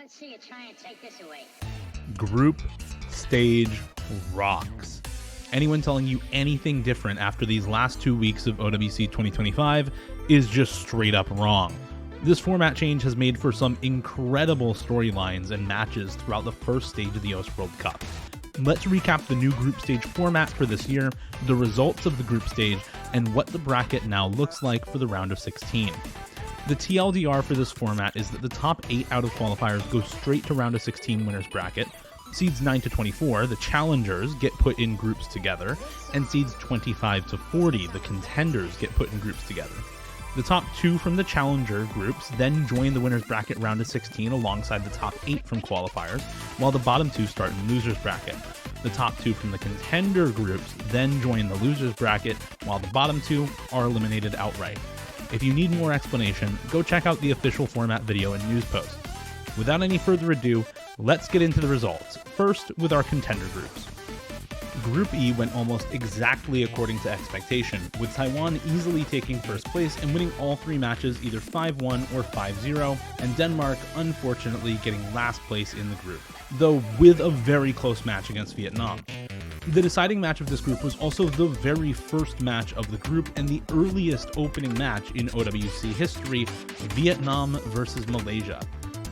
Let's see you try and take this away. Group stage rocks. Anyone telling you anything different after these last 2 weeks of OWC 2025 is just straight up wrong. This format change has made for some incredible storylines and matches throughout the first stage of the OWC World Cup. Let's recap the new group stage format for this year, the results of the group stage, and what the bracket now looks like for the round of 16. The TLDR for this format is that the top 8 out of qualifiers go straight to round of 16 winners bracket. Seeds 9 to 24, the challengers, get put in groups together, and seeds 25 to 40, the contenders, get put in groups together. The top 2 from the challenger groups then join the winners bracket round of 16 alongside the top 8 from qualifiers, while the bottom 2 start in losers bracket. The top 2 from the contender groups then join the losers bracket, while the bottom 2 are eliminated outright. If you need more explanation, go check out the official format video and news post. Without any further ado, let's get into the results, first with our contender groups. Group E went almost exactly according to expectation, with Taiwan easily taking first place and winning all 3 matches either 5-1 or 5-0, and Denmark unfortunately getting last place in the group, though with a very close match against Vietnam. The deciding match of this group was also the very first match of the group and the earliest opening match in OWC history, Vietnam versus Malaysia.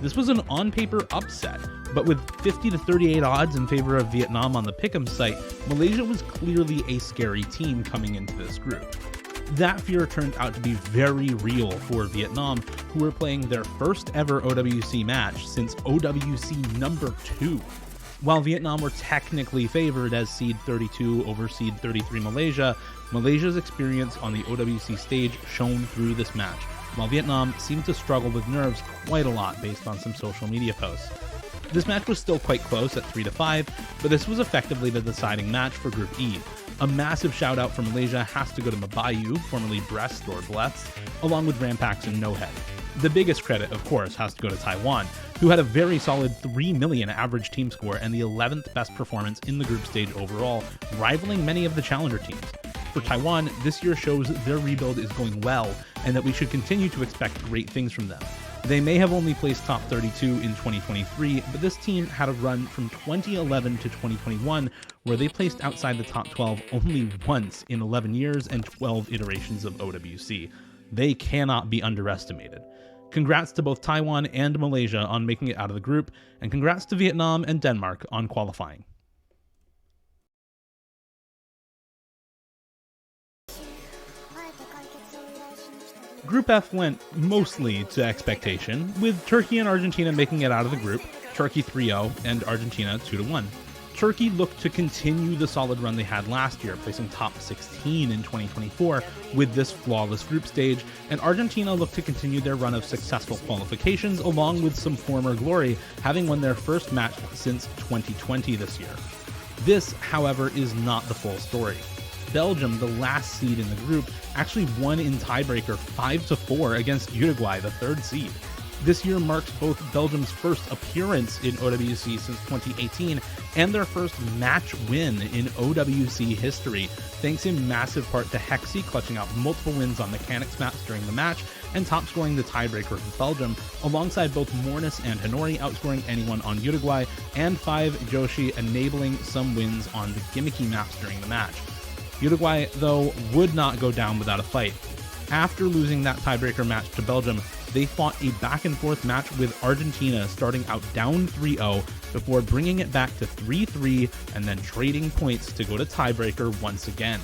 This was an on-paper upset, but with 50 to 38 odds in favor of Vietnam on the Pick'em site, Malaysia was clearly a scary team coming into this group. That fear turned out to be very real for Vietnam, who were playing their first ever OWC match since OWC number 2. While Vietnam were technically favored as seed 32 over seed 33 Malaysia, Malaysia's experience on the OWC stage shone through this match, while Vietnam seemed to struggle with nerves quite a lot based on some social media posts. This match was still quite close at 3-5, but this was effectively the deciding match for Group E. A massive shout out for Malaysia has to go to Mabayu, formerly Brest or Bless, along with Rampax and No Head. The biggest credit, of course, has to go to Taiwan, who had a very solid 3 million average team score and the 11th best performance in the group stage overall, rivaling many of the challenger teams. For Taiwan, this year shows their rebuild is going well and that we should continue to expect great things from them. They may have only placed top 32 in 2023, but this team had a run from 2011 to 2021 where they placed outside the top 12 only once in 11 years and 12 iterations of OWC. They cannot be underestimated. Congrats to both Taiwan and Malaysia on making it out of the group, and congrats to Vietnam and Denmark on qualifying. Group F went mostly to expectation, with Turkey and Argentina making it out of the group, Turkey 3-0 and Argentina 2-1. Turkey looked to continue the solid run they had last year, placing top 16 in 2024 with this flawless group stage, and Argentina looked to continue their run of successful qualifications along with some former glory, having won their first match since 2020 this year. This, however, is not the full story. Belgium, the last seed in the group, actually won in tiebreaker 5-4 against Uruguay, the 3rd seed. This year marks both Belgium's first appearance in OWC since 2018 and their first match win in OWC history, thanks in massive part to Hexy clutching out multiple wins on mechanics maps during the match and top scoring the tiebreaker for Belgium, alongside both Mornis and Hanori outscoring anyone on Uruguay, and 5 Joshi enabling some wins on the gimmicky maps during the match. Uruguay, though, would not go down without a fight. After losing that tiebreaker match to Belgium, they fought a back-and-forth match with Argentina, starting out down 3-0 before bringing it back to 3-3 and then trading points to go to tiebreaker once again.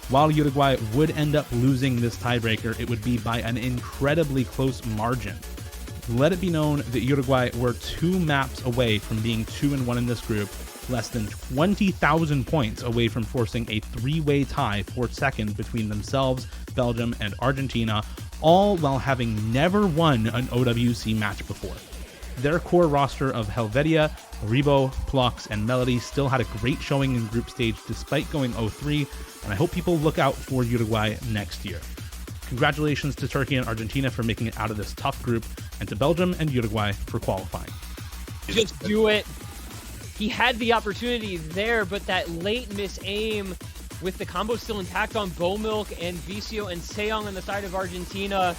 While Uruguay would end up losing this tiebreaker, it would be by an incredibly close margin. Let it be known that Uruguay were 2 maps away from being 2-1 in this group, less than 20,000 points away from forcing a 3-way tie for second between themselves, Belgium, and Argentina, all while having never won an OWC match before. Their core roster of Helvetia, Rebo, Plux, and Melody still had a great showing in group stage despite going 0-3, and I hope people look out for Uruguay next year. Congratulations to Turkey and Argentina for making it out of this tough group, and to Belgium and Uruguay for qualifying. Just do it. He had the opportunity there, but that late miss-aim with the combo still intact on Bomilk and Vicio and Seong on the side of Argentina.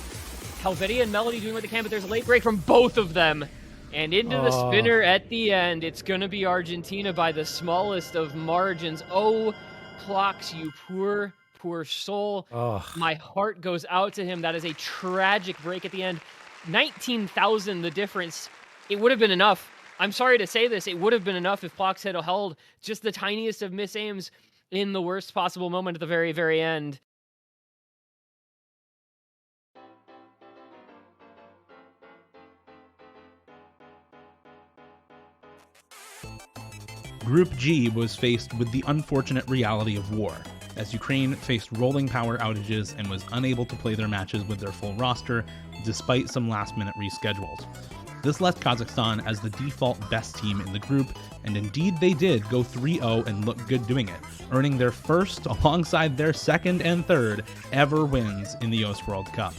Helvetia and Melody doing what they can, but there's a late break from both of them. And into the spinner at the end. It's going to be Argentina by the smallest of margins. Oh, Plox, you poor, poor soul. My heart goes out to him. That is a tragic break at the end. 19,000 the difference. It would have been enough. I'm sorry to say this. It would have been enough if Plox had held just the tiniest of misaims in the worst possible moment at the very, very end. Group G was faced with the unfortunate reality of war, as Ukraine faced rolling power outages and was unable to play their matches with their full roster, despite some last-minute reschedules. This left Kazakhstan as the default best team in the group, and indeed they did go 3-0 and look good doing it, earning their first, alongside their second and third, ever wins in the OWC World Cup.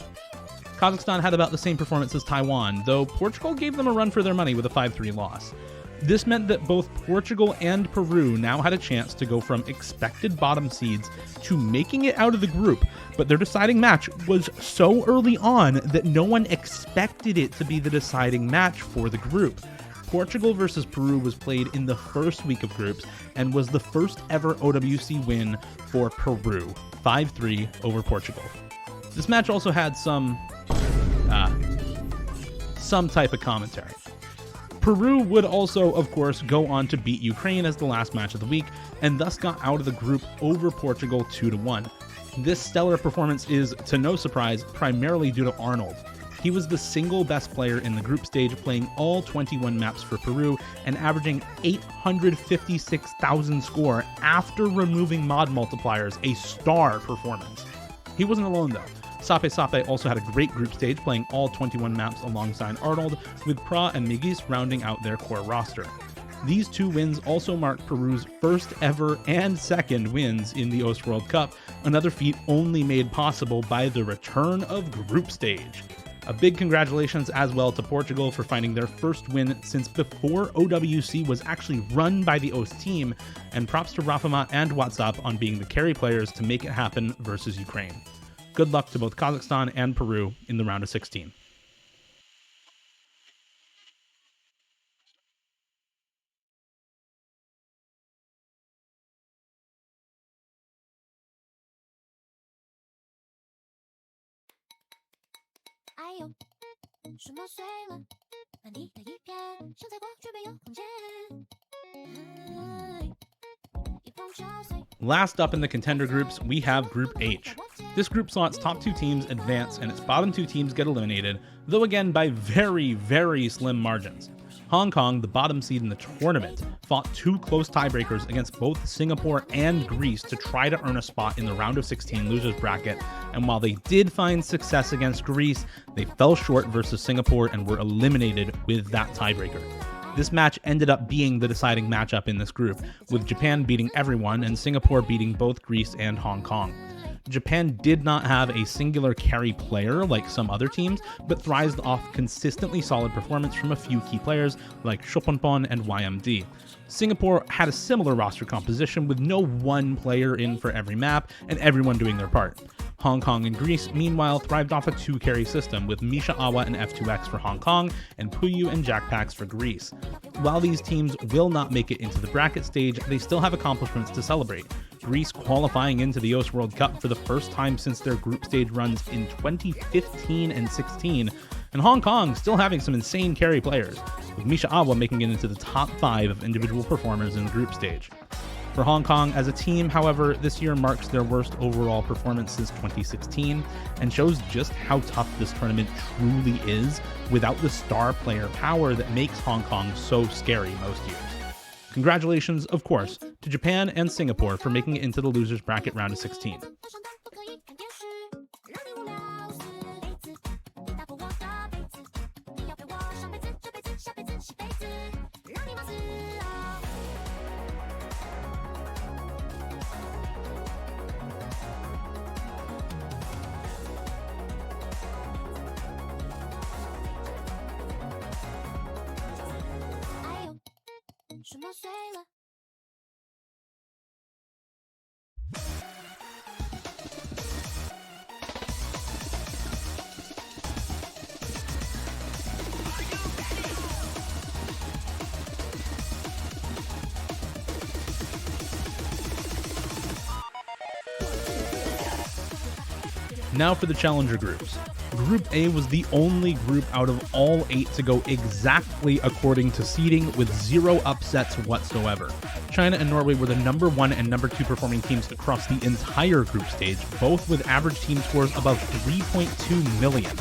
Kazakhstan had about the same performance as Taiwan, though Portugal gave them a run for their money with a 5-3 loss. This meant that both Portugal and Peru now had a chance to go from expected bottom seeds to making it out of the group, but their deciding match was so early on that no one expected it to be the deciding match for the group. Portugal versus Peru was played in the first week of groups and was the first ever OWC win for Peru, 5-3 over Portugal. This match also had some type of commentary. Peru would also, of course, go on to beat Ukraine as the last match of the week, and thus got out of the group over Portugal 2-1. This stellar performance is, to no surprise, primarily due to Arnold. He was the single best player in the group stage, playing all 21 maps for Peru and averaging 856,000 score after removing mod multipliers, a star performance. He wasn't alone though. Sape also had a great group stage, playing all 21 maps alongside Arnold, with Pra and Migis rounding out their core roster. These two wins also marked Peru's first ever and second wins in the OWC World Cup, another feat only made possible by the return of group stage. A big congratulations as well to Portugal for finding their first win since before OWC was actually run by the OWC team, and props to Rafama and WhatsApp on being the carry players to make it happen versus Ukraine. Good luck to both Kazakhstan and Peru in the round of 16. Last up in the contender groups, we have Group H. This group saw its top two teams advance and its bottom two teams get eliminated, though again by very, very slim margins. Hong Kong, the bottom seed in the tournament, fought two close tiebreakers against both Singapore and Greece to try to earn a spot in the round of 16 losers bracket, and while they did find success against Greece, they fell short versus Singapore and were eliminated with that tiebreaker. This match ended up being the deciding matchup in this group, with Japan beating everyone and Singapore beating both Greece and Hong Kong. Japan did not have a singular carry player like some other teams, but thrived off consistently solid performance from a few key players like Shoponpon and YMD. Singapore had a similar roster composition with no one player in for every map and everyone doing their part. Hong Kong and Greece, meanwhile, thrived off a two-carry system with Misha Awa and F2X for Hong Kong and Puyu and Jackpacks for Greece. While these teams will not make it into the bracket stage, they still have accomplishments to celebrate. Greece qualifying into the OWC World Cup for the first time since their group stage runs in 2015 and 16, and Hong Kong still having some insane carry players, with Misha Awa making it into the top 5 of individual performers in the group stage. For Hong Kong as a team, however, this year marks their worst overall performance since 2016 and shows just how tough this tournament truly is without the star player power that makes Hong Kong so scary most years. Congratulations, of course, to Japan and Singapore for making it into the losers bracket round of 16. Now for the challenger groups. Group A was the only group out of all 8 to go exactly according to seeding, with 0 upsets whatsoever. China and Norway were the number 1 and number 2 performing teams across the entire group stage, both with average team scores above 3.2 million.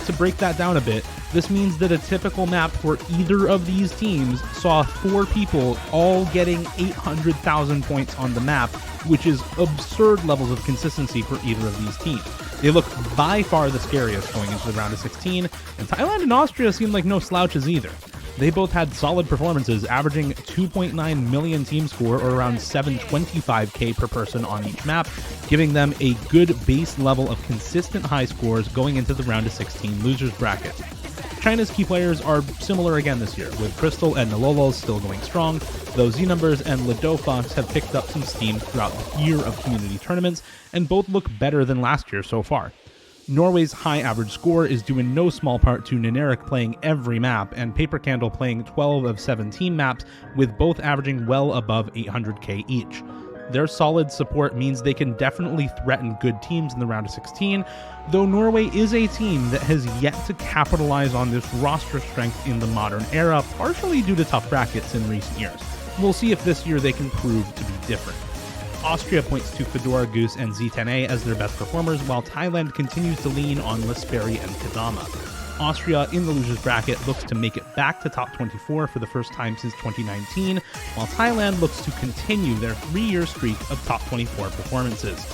To break that down a bit, this means that a typical map for either of these teams saw 4 people all getting 800,000 points on the map, which is absurd levels of consistency for either of these teams. They look by far the scariest going into the round of 16, and Thailand and Austria seem like no slouches either. They both had solid performances, averaging 2.9 million team score, or around 725k per person on each map, giving them a good base level of consistent high scores going into the round of 16 losers bracket. China's key players are similar again this year, with Crystal and Nololos still going strong, though Z-Numbers and Ladofox have picked up some steam throughout the year of community tournaments, and both look better than last year so far. Norway's high average score is due in no small part to Neneric playing every map, and Paper Candle playing 12 of 17 maps, with both averaging well above 800k each. Their solid support means they can definitely threaten good teams in the round of 16, though Norway is a team that has yet to capitalize on this roster strength in the modern era, partially due to tough brackets in recent years. We'll see if this year they can prove to be different. Austria points to Fedora, Goose, and Z10A as their best performers, while Thailand continues to lean on Lesperi and Kadama. Austria, in the losers bracket, looks to make it back to top 24 for the first time since 2019, while Thailand looks to continue their 3-year streak of top 24 performances.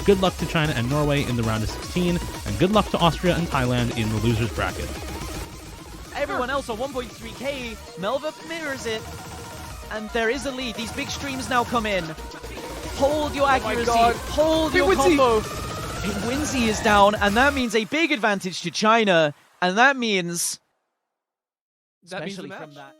Good luck to China and Norway in the round of 16, and good luck to Austria and Thailand in the losers bracket. Everyone else on 1.3k, Melva mirrors it, and there is a lead. These big streams now come in. Hold your accuracy, hold your combo. Winzy is down, and that means a big advantage to China, and that means... especially from that.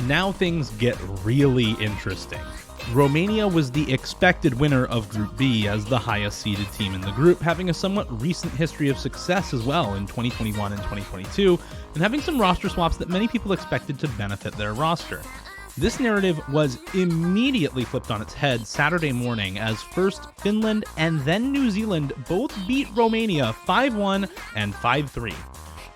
Now things get really interesting. Romania was the expected winner of Group B as the highest seeded team in the group, having a somewhat recent history of success as well in 2021 and 2022, and having some roster swaps that many people expected to benefit their roster. This narrative was immediately flipped on its head Saturday morning as first Finland and then New Zealand both beat Romania 5-1 and 5-3.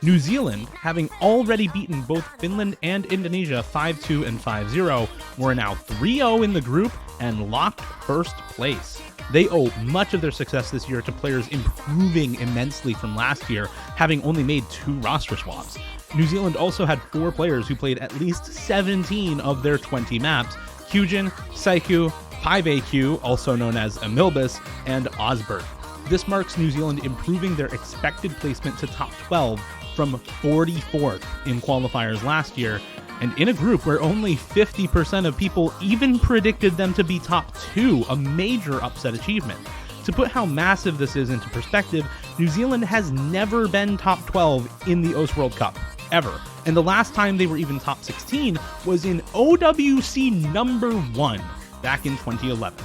New Zealand, having already beaten both Finland and Indonesia 5-2 and 5-0, were now 3-0 in the group and locked first place. They owe much of their success this year to players improving immensely from last year, having only made 2 roster swaps. New Zealand also had 4 players who played at least 17 of their 20 maps: Kyujin, Saiku, 5AQ, also known as Amilbus, and Osbert. This marks New Zealand improving their expected placement to top 12 from 44th in qualifiers last year, and in a group where only 50% of people even predicted them to be top 2, a major upset achievement. To put how massive this is into perspective, New Zealand has never been top 12 in the OWC World Cup, ever. And the last time they were even top 16 was in OWC number 1, back in 2011.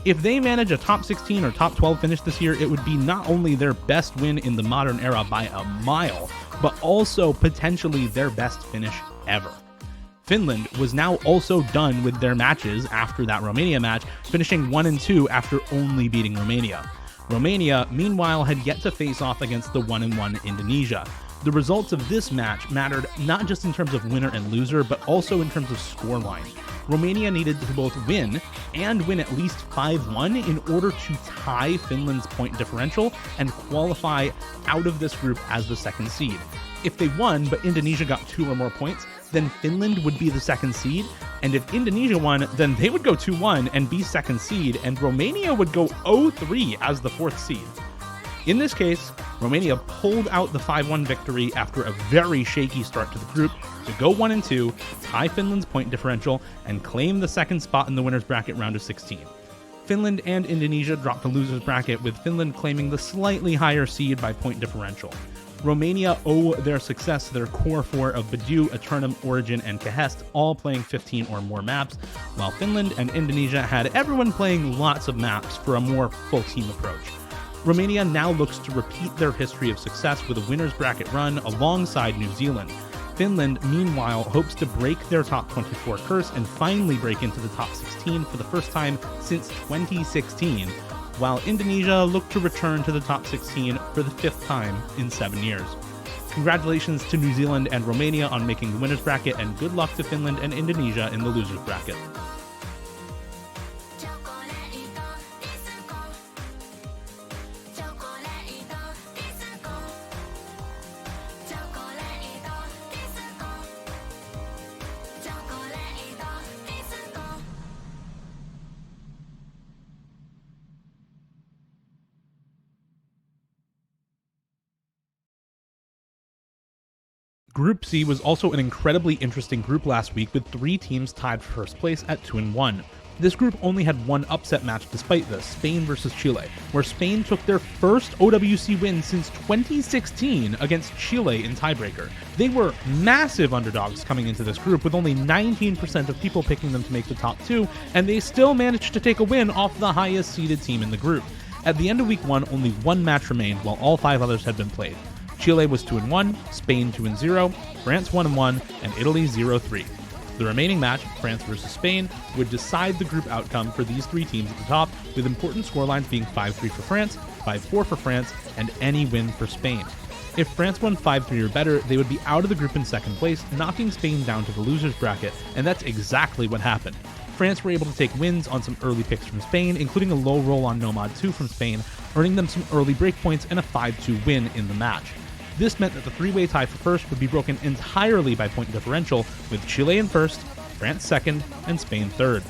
If they manage a top 16 or top 12 finish this year, it would be not only their best win in the modern era by a mile, but also potentially their best finish ever. Finland was now also done with their matches after that Romania match, finishing 1-2 after only beating Romania. Romania, meanwhile, had yet to face off against the 1-1 Indonesia. The results of this match mattered not just in terms of winner and loser, but also in terms of scoreline. Romania needed to both win and win at least 5-1 in order to tie Finland's point differential and qualify out of this group as the second seed. If they won, but Indonesia got 2 or more points, then Finland would be the second seed, and if Indonesia won, then they would go 2-1 and be second seed, and Romania would go 0-3 as the 4th seed. In this case, Romania pulled out the 5-1 victory after a very shaky start to the group to go 1-2, tie Finland's point differential, and claim the second spot in the winners bracket round of 16. Finland and Indonesia dropped the losers bracket, with Finland claiming the slightly higher seed by point differential. Romania owe their success to their core four of Badu, Eternum, Origin, and Kahest, all playing 15 or more maps, while Finland and Indonesia had everyone playing lots of maps for a more full team approach. Romania now looks to repeat their history of success with a winner's bracket run alongside New Zealand. Finland, meanwhile, hopes to break their top 24 curse and finally break into the top 16 for the first time since 2016, while Indonesia look to return to the top 16 for the 5th time in 7 years. Congratulations to New Zealand and Romania on making the winner's bracket, and good luck to Finland and Indonesia in the loser's bracket. Group C was also an incredibly interesting group last week, with 3 teams tied for first place at 2-1. This group only had one upset match despite this, Spain versus Chile, where Spain took their first OWC win since 2016 against Chile in tiebreaker. They were massive underdogs coming into this group, with only 19% of people picking them to make the top 2, and they still managed to take a win off the highest seeded team in the group. At the end of week 1, only one match remained, while all 5 others had been played. Chile was 2-1, Spain 2-0, France 1-1, and Italy 0-3. The remaining match, France versus Spain, would decide the group outcome for these 3 teams at the top, with important scorelines being 5-3 for France, 5-4 for France, and any win for Spain. If France won 5-3 or better, they would be out of the group in second place, knocking Spain down to the loser's bracket, and that's exactly what happened. France were able to take wins on some early picks from Spain, including a low roll on Nomad 2 from Spain, earning them some early breakpoints and a 5-2 win in the match. This meant that the 3-way tie for first would be broken entirely by point differential, with Chile in first, France second, and Spain third.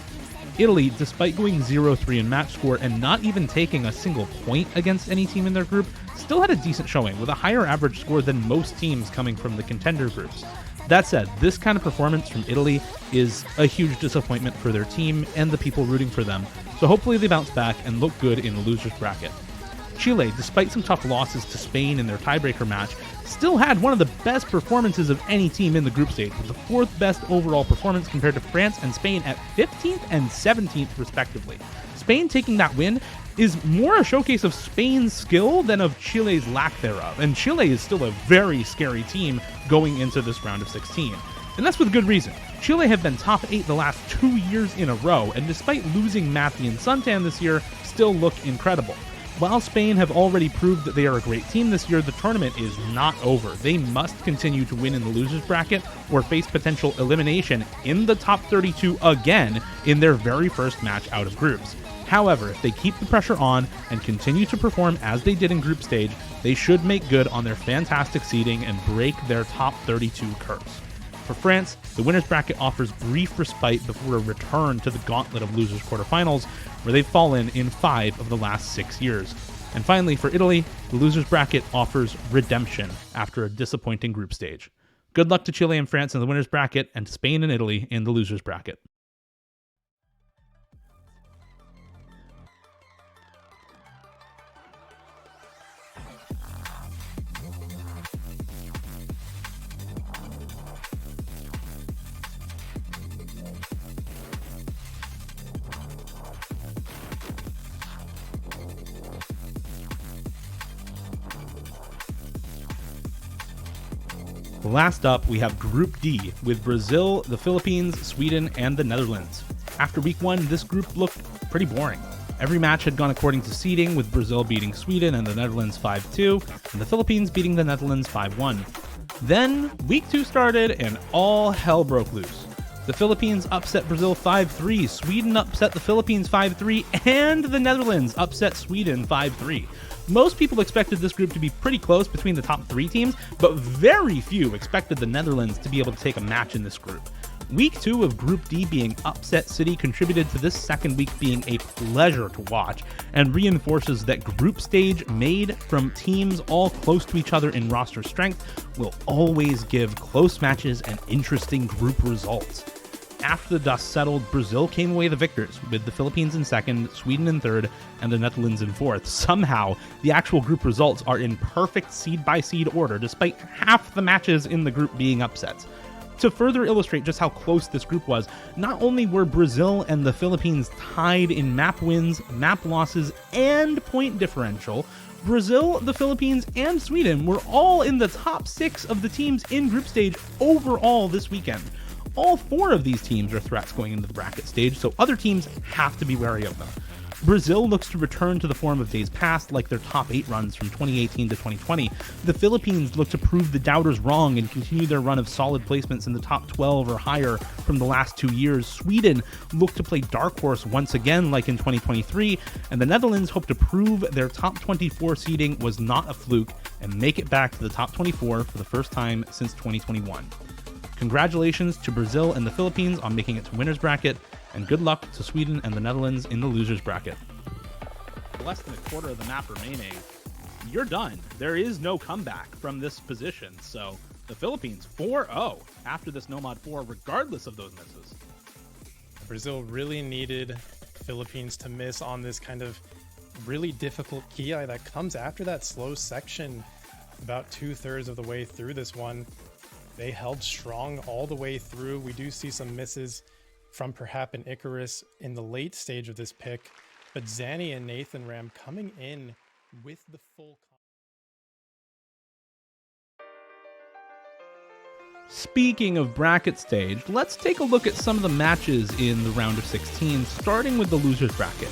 Italy, despite going 0-3 in match score and not even taking a single point against any team in their group, still had a decent showing, with a higher average score than most teams coming from the contender groups. That said, this kind of performance from Italy is a huge disappointment for their team and the people rooting for them, so hopefully they bounce back and look good in the loser's bracket. Chile, despite some tough losses to Spain in their tiebreaker match, still had one of the best performances of any team in the group stage, with the 4th best overall performance compared to France and Spain at 15th and 17th respectively. Spain taking that win is more a showcase of Spain's skill than of Chile's lack thereof, and Chile is still a very scary team going into this round of 16. And that's with good reason. Chile have been top 8 the last 2 years in a row, and despite losing Matthew and Suntan this year, still look incredible. While Spain have already proved that they are a great team this year, the tournament is not over. They must continue to win in the losers bracket or face potential elimination in the top 32 again in their very first match out of groups. However, if they keep the pressure on and continue to perform as they did in group stage, they should make good on their fantastic seeding and break their top 32 curse. For France, the winners bracket offers brief respite before a return to the gauntlet of losers quarterfinals, where they've fallen in 5 of the last 6 years. And finally, for Italy, the losers bracket offers redemption after a disappointing group stage. Good luck to Chile and France in the winners bracket, and to Spain and Italy in the losers bracket. Last up, we have Group D, with Brazil, the Philippines, Sweden, and the Netherlands. After week 1, this group looked pretty boring. Every match had gone according to seeding, with Brazil beating Sweden and the Netherlands 5-2, and the Philippines beating the Netherlands 5-1. Then, week 2 started, and all hell broke loose. The Philippines upset Brazil 5-3, Sweden upset the Philippines 5-3, and the Netherlands upset Sweden 5-3. Most people expected this group to be pretty close between the top 3 teams, but very few expected the Netherlands to be able to take a match in this group. Week 2 of Group D being Upset City contributed to this second week being a pleasure to watch, and reinforces that group stage made from teams all close to each other in roster strength will always give close matches and interesting group results. after the dust settled, Brazil came away the victors, with the Philippines in second, Sweden in third, and the Netherlands in fourth. Somehow, the actual group results are in perfect seed-by-seed order, despite half the matches in the group being upsets. To further illustrate just how close this group was, not only were Brazil and the Philippines tied in map wins, map losses, and point differential, Brazil, the Philippines, and Sweden were all in the top 6 of the teams in group stage overall this weekend. All 4 of these teams are threats going into the bracket stage, so other teams have to be wary of them. Brazil looks to return to the form of days past, like their top 8 runs from 2018 to 2020. The Philippines look to prove the doubters wrong and continue their run of solid placements in the top 12 or higher from the last 2 years. Sweden look to play dark horse once again, like in 2023, and the Netherlands hope to prove their top 24 seeding was not a fluke and make it back to the top 24 for the first time since 2021. Congratulations to Brazil and the Philippines on making it to winner's bracket, and good luck to Sweden and the Netherlands in the loser's bracket. Less than a quarter of the map remaining. You're done. There is no comeback from this position. So the Philippines 4-0 after this No Mod 4, regardless of those misses. Brazil really needed Philippines to miss on this kind of really difficult Ki that comes after that slow section about 2/3 of the way through this one. They held strong all the way through. We do see some misses from Perhap and Icarus in the late stage of this pick, but Zanny and Nathan Ram coming in with the full. Speaking of bracket stage, let's take a look at some of the matches in the round of 16, starting with the losers bracket.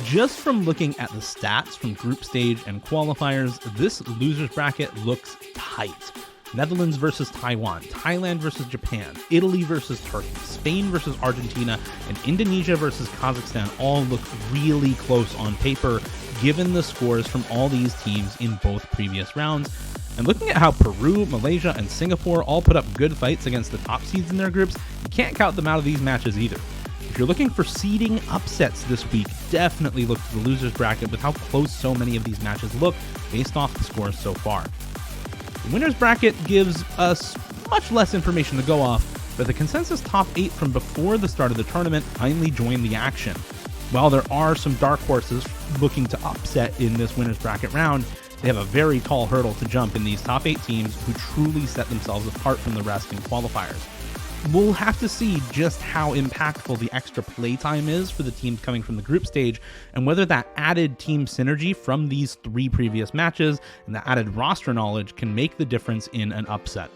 Just from looking at the stats from group stage and qualifiers, this losers bracket looks tight. Netherlands versus Taiwan, Thailand versus Japan, Italy versus Turkey, Spain versus Argentina, and Indonesia versus Kazakhstan all look really close on paper, given the scores from all these teams in both previous rounds. And looking at how Peru, Malaysia, and Singapore all put up good fights against the top seeds in their groups, you can't count them out of these matches either. If you're looking for seeding upsets this week, definitely look to the losers bracket with how close so many of these matches look based off the scores so far. The winner's bracket gives us much less information to go off, but the consensus top 8 from before the start of the tournament finally joined the action. While there are some dark horses looking to upset in this winner's bracket round, they have a very tall hurdle to jump in these top 8 teams who truly set themselves apart from the rest in qualifiers. We'll have to see just how impactful the extra playtime is for the teams coming from the group stage, and whether that added team synergy from these 3 previous matches and the added roster knowledge can make the difference in an upset.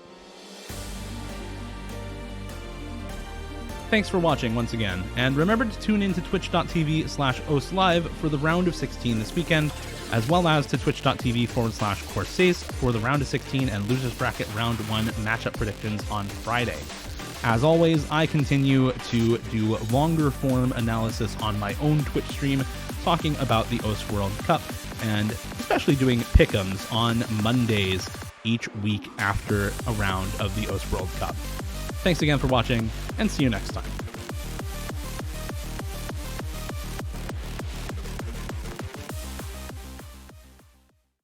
Thanks for watching once again, and remember to tune in to twitch.tv/oslive for the round of 16 this weekend, as well as to twitch.tv/Corsaice for the round of 16 and losers bracket round 1 matchup predictions on Friday. As always, I continue to do longer form analysis on my own Twitch stream, talking about the OWC World Cup, and especially doing pick'ems on Mondays each week after a round of the OWC World Cup. Thanks again for watching, and see you next time.